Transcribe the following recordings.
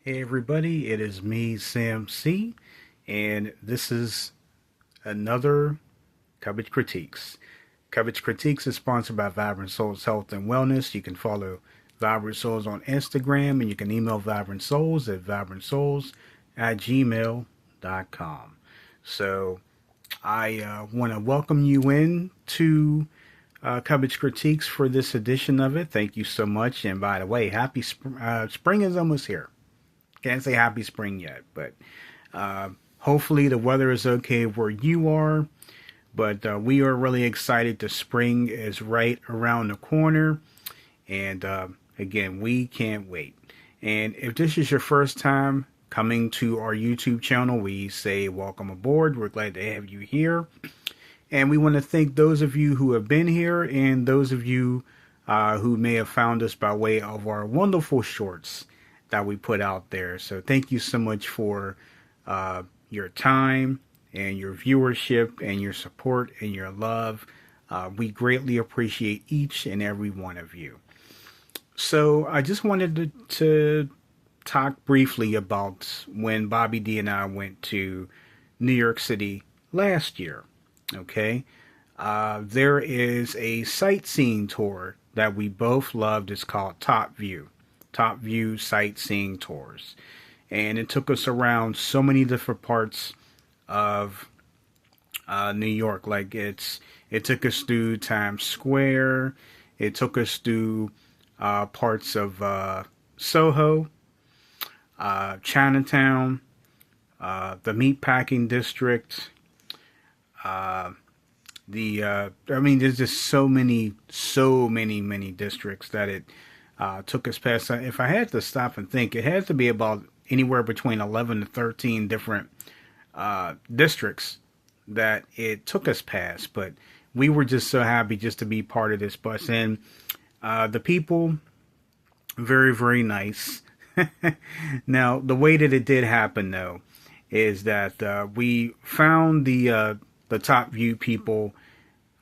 Hey everybody, it is me, Sam C, and this is another Cubbage Critiques. Cubbage Critiques is sponsored by Vibrant Souls Health and Wellness. You can follow Vibrant Souls on Instagram, and you can email Vibrant Souls at vibrantsouls@gmail.com. So I want to welcome you in to Cubbage Critiques for this edition of it. Thank you so much. And by the way, happy spring is almost here. Can't say happy spring yet, but hopefully the weather is okay where you are. But we are really excited. The spring is right around the corner. And again, we can't wait. And if this is your first time coming to our YouTube channel, we say welcome aboard. We're glad to have you here. And we want to thank those of you who have been here and those of you who may have found us by way of our wonderful shorts that we put out there. So thank you so much for your time and your viewership and your support and your love. We greatly appreciate each and every one of you. So I just wanted to talk briefly about when Bobby D and I went to New York City last year. Okay. There is a sightseeing tour that we both loved. It's called TopView Sightseeing Tours. And it took us around so many different parts of New York. Like it took us through Times Square. It took us through parts of Soho, Chinatown, the Meatpacking District. There's just so many districts that it took us past. If I had to stop and think, it had to be about anywhere between 11 to 13 different districts that it took us past. But we were just so happy just to be part of this bus. And the people, very, very nice. Now, the way that it did happen, though, is that we found the Top View people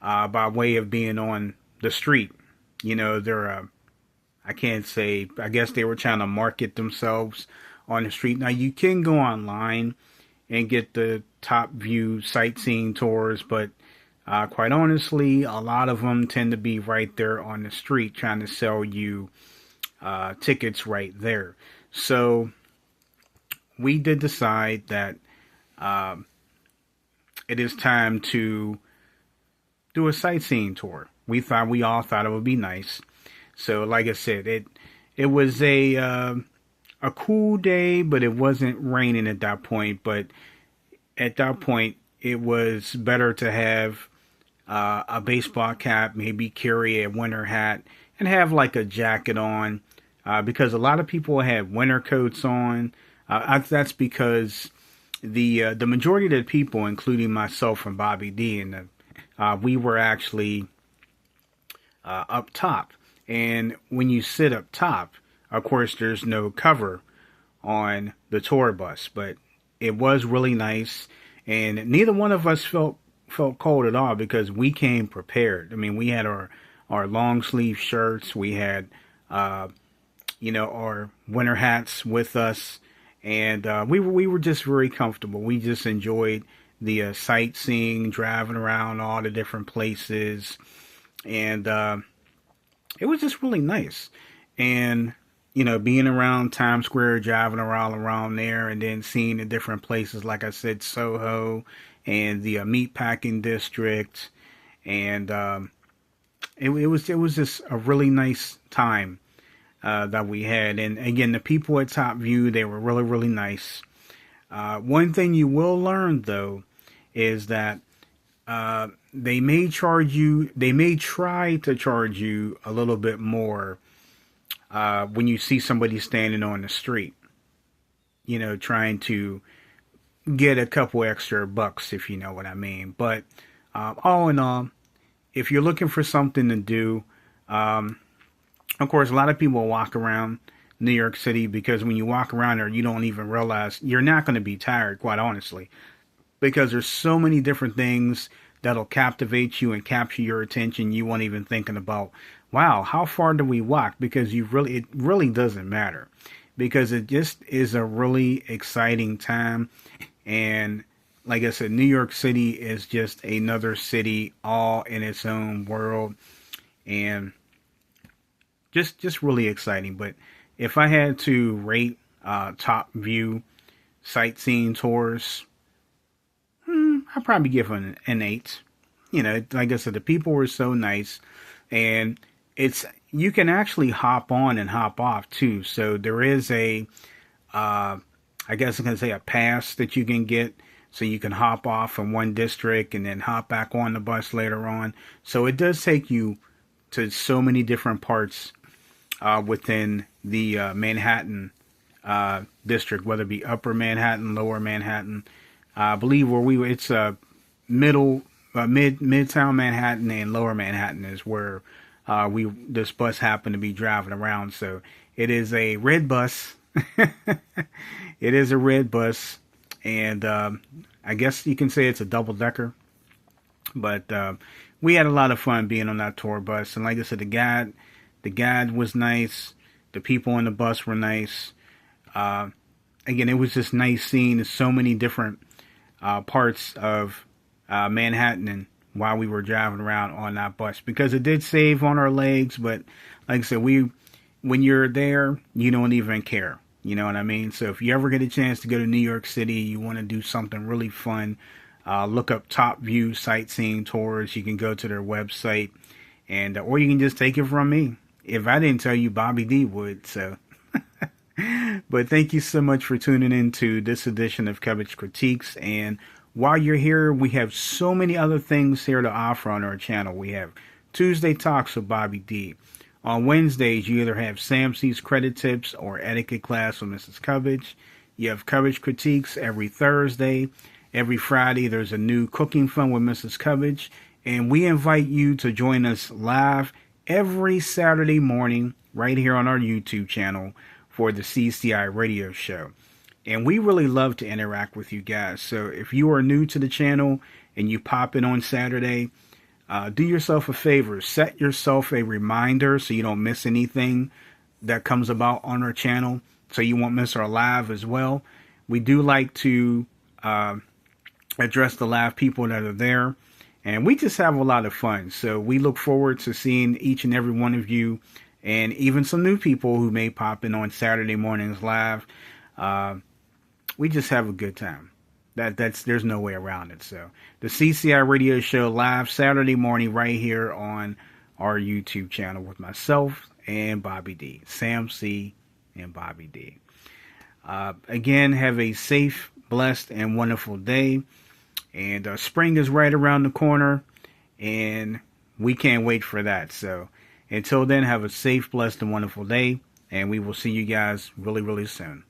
by way of being on the street. You know, they're I can't say, I guess they were trying to market themselves on the street. Now, you can go online and get the Top View Sightseeing Tours, but quite honestly, a lot of them tend to be right there on the street trying to sell you tickets right there. So we did decide that it is time to do a sightseeing tour. We all thought it would be nice. So, like I said, it was a cool day, but it wasn't raining at that point. But at that point, it was better to have a baseball cap, maybe carry a winter hat, and have like a jacket on, because a lot of people had winter coats on. That's because the majority of the people, including myself and Bobby D, and we were actually up top. And when you sit up top, of course, there's no cover on the tour bus, but it was really nice. And neither one of us felt cold at all because we came prepared. I mean, we had our long sleeve shirts, we had our winter hats with us, and we were just very comfortable. We just enjoyed the sightseeing, driving around all the different places, and it was just really nice. And, being around Times Square, driving around there, and then seeing the different places, like I said, Soho and the Meatpacking District. And it was just a really nice time that we had. And again, the people at Top View, they were really, really nice. One thing you will learn, though, is that they may try to charge you a little bit more when you see somebody standing on the street, trying to get a couple extra bucks, if you know what I mean. But all in all, if you're looking for something to do, of course, a lot of people walk around New York City because when you walk around there, you don't even realize you're not going to be tired, quite honestly, because there's so many different things that'll captivate you and capture your attention. You won't even thinking about, wow, how far do we walk? Because it really doesn't matter. because it just is a really exciting time. And like I said, New York City is just another city all in its own world, and just really exciting. But if I had to rate Top View Sightseeing Tours, I'd probably give it an 8. You know, like I said, the people were so nice, and it's you can actually hop on and hop off too. So there is a, I guess I can say a pass that you can get, so you can hop off from one district and then hop back on the bus later on. So it does take you to so many different parts within the Manhattan district, whether it be Upper Manhattan, Lower Manhattan. I believe where we were, it's Midtown Manhattan and Lower Manhattan is where this bus happened to be driving around. So it is a red bus. It is a red bus, and I guess you can say it's a double decker. But we had a lot of fun being on that tour bus, and like I said, the guide was nice. The people on the bus were nice. Again, it was just nice seeing so many different parts of Manhattan and while we were driving around on that bus, because it did save on our legs. But like I said, when you're there, you don't even care. You know what I mean? So if you ever get a chance to go to New York City, you want to do something really fun, look up TopView Sightseeing Tours. You can go to their website, and or you can just take it from me. If I didn't tell you, Bobby D would. So, but thank you so much for tuning in to this edition of Cubbage Critiques. And while you're here, we have so many other things here to offer on our channel. We have Tuesday Talks with Bobby D. On Wednesdays, you either have Sam C's Credit Tips or Etiquette Class with Mrs. Cubbage. You have Cubbage Critiques every Thursday. Every Friday, there's a new Cooking Fun with Mrs. Cubbage. And we invite you to join us live every Saturday morning right here on our YouTube channel for the CCI radio show. And we really love to interact with you guys. So if you are new to the channel and you pop in on Saturday, do yourself a favor. Set yourself a reminder so you don't miss anything that comes about on our channel, so you won't miss our live as well. We do like to address the live people that are there, and we just have a lot of fun. So we look forward to seeing each and every one of you, and even some new people who may pop in on Saturday mornings live. We just have a good time. There's no way around it. So the CCI radio show live Saturday morning right here on our YouTube channel with myself and Bobby D, Sam C and Bobby D. Again, have a safe, blessed, and wonderful day. And spring is right around the corner, and we can't wait for that. So until then, have a safe, blessed, and wonderful day, and we will see you guys really, really soon.